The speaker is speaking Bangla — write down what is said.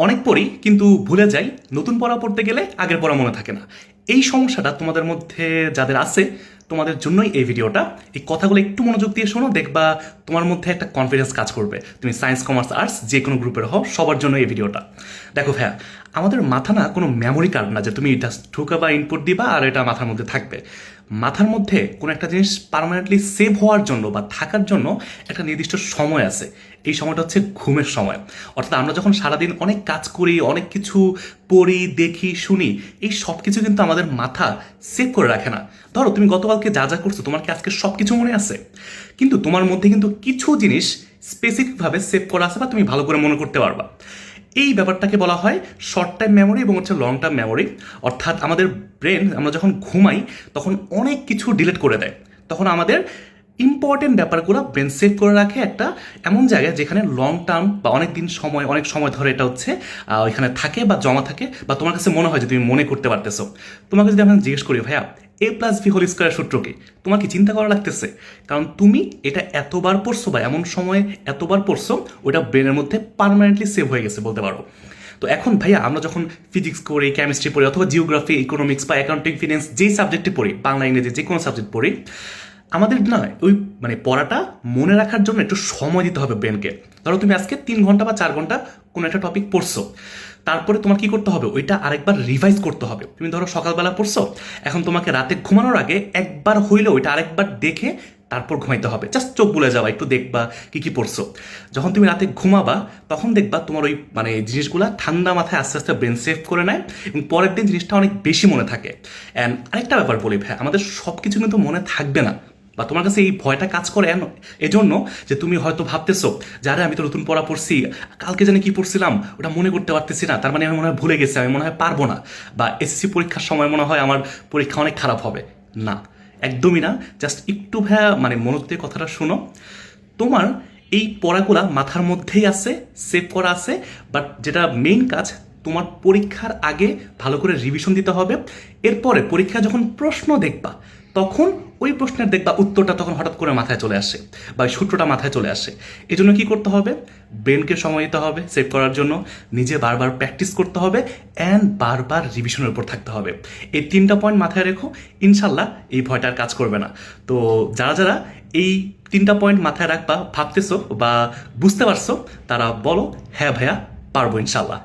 অনেক পড়ি কিন্তু ভুলে যাই, নতুন পড়া পড়তে গেলে আগের পড়া মনে থাকে না। এই সমস্যাটা তোমাদের মধ্যে যাদের আছে তোমাদের জন্যই এই ভিডিওটা। এই কথাগুলো একটু মনোযোগ দিয়ে শোনো, দেখবা তোমার মধ্যে একটা কনফিডেন্স কাজ করবে। তুমি সায়েন্স, কমার্স, আর্টস যে কোনো গ্রুপের হও, সবার জন্য এই ভিডিওটা। দেখো ভাইয়া, আমাদের মাথা না কোনো মেমোরি কার্ড না যে তুমি জাস্ট ঢুকাবা, ইনপুট দিবা আর এটা মাথার মধ্যে থাকবে। মাথার মধ্যে কোনো একটা জিনিস পার্মানেন্টলি সেভ হওয়ার জন্য বা থাকার জন্য একটা নির্দিষ্ট সময় আছে। এই সময়টা হচ্ছে ঘুমের সময়। অর্থাৎ আমরা যখন সারাদিন অনেক কাজ করি, অনেক কিছু পড়ি, দেখি, শুনি, এই সব কিছু কিন্তু আমাদের মাথা সেভ করে রাখে না। ধরো তুমি গতকালকে যা যা করছো, তোমার কি আজকে সব কিছু মনে আছে? কিন্তু তোমার মধ্যে কিন্তু কিছু জিনিস স্পেসিফিকভাবে সেভ করা আছে বা তুমি ভালো করে মনে করতে পারবা। এই ব্যাপারটাকে বলা হয় শর্ট টাইম মেমোরি এবং হচ্ছে লং টার্ম মেমোরি। অর্থাৎ আমাদের ব্রেন আমরা যখন ঘুমাই তখন অনেক কিছু ডিলিট করে দেয়। তখন আমাদের ইম্পর্টেন্ট ব্যাপারগুলো ব্রেন সেভ করে রাখে একটা এমন জায়গায় যেখানে লং টার্ম বা অনেক সময় ধরে এটা হচ্ছে ওইখানে থাকে বা জমা থাকে, বা তোমার কাছে মনে হয় যে তুমি মনে করতে পারতেছো। তোমাকে যদি আমি জিজ্ঞেস করি ভাইয়া A+B² সূত্র কি, তোমার কি চিন্তা করা লাগতেছে? কারণ তুমি এটা এতবার পড়ছো বা এমন সময় এতবার পড়ছো, ওটা ব্রেনের মধ্যে পার্মানেন্টলি সেভ হয়ে গেছে বলতে পারো। তো এখন ভাইয়া আমরা যখন ফিজিক্স পড়ি, কেমিস্ট্রি পড়ি, অথবা জিওগ্রাফি, ইকোনমিক্স বা অ্যাকাউন্টিং, ফিন্যান্স যেই সাবজেক্টে পড়ি, বাংলা, ইংরেজি যে কোনো সাবজেক্ট পড়ি, আমাদের না ওই পড়াটা মনে রাখার জন্য একটু সময় দিতে হবে ব্রেনকে। ধরো তুমি আজকে 3 ঘন্টা বা 4 ঘন্টা কোনো একটা টপিক পড়ছো, তারপরে তোমার কি করতে হবে, ওইটা আরেকবার রিভাইজ করতে হবে। তুমি ধরো সকালবেলা পড়ছো, এখন তোমাকে রাতে ঘুমানোর আগে একবার হইলে ওইটা আরেকবার দেখে তারপর ঘুমাইতে হবে। জাস্ট চোখ বুলে যাওয়া, একটু দেখবা কি কি পড়ছো। যখন তুমি রাতে ঘুমাবা তখন দেখবা তোমার ওই জিনিসগুলা ঠান্ডা মাথায় আস্তে আস্তে ব্রেন সেভ করে নেয় এবং পরের দিন জিনিসটা অনেক বেশি মনে থাকে। অ্যান্ড আরেকটা ব্যাপার বলি ভাই, আমাদের সব কিছু কিন্তু মনে থাকবে না, বা তোমার কাছে এই ভয়টা কাজ করে এজন্য যে তুমি হয়তো ভাবতেছো যারা আমি তো নতুন পড়া পড়ছি, কালকে জানি কি পড়ছিলাম ওটা মনে করতে পারতেছি না, তার মানে আমি মনে হয় ভুলে গেছি, আমি মনে হয় পারবো না, বা এসএসসি পরীক্ষার সময় মনে হয় আমার পরীক্ষা অনেক খারাপ হবে। না, একদমই না। জাস্ট একটু ভাইয়া মনোযোগ দিয়ে কথাটা শোনো। তোমার এই পড়াগুলা মাথার মধ্যেই আছে, সেভ করা আছে, বাট যেটা মেইন কাজ, তোমার পরীক্ষার আগে ভালো করে রিভিশন দিতে হবে। এরপরে পরীক্ষা যখন প্রশ্ন দেখবা তখন ওই প্রশ্নের দেখবা উত্তরটা তখন হঠাৎ করে মাথায় চলে আসে বা সূত্রটা মাথায় চলে আসে। এই জন্য কী করতে হবে, ব্রেনকে সময় দিতে হবে সেভ করার জন্য, নিজে বারবার প্র্যাকটিস করতে হবে, অ্যান্ড বারবার রিভিশনের উপর থাকতে হবে। এই 3টা পয়েন্ট মাথায় রেখো, ইনশাল্লাহ এই ভয়টা আর কাজ করবে না। তো যারা যারা এই 3টা পয়েন্ট মাথায় রাখবা ভাবতেছো বা বুঝতে পারছো, তারা বলো হ্যাঁ ভাইয়া পারবো ইনশাল্লাহ।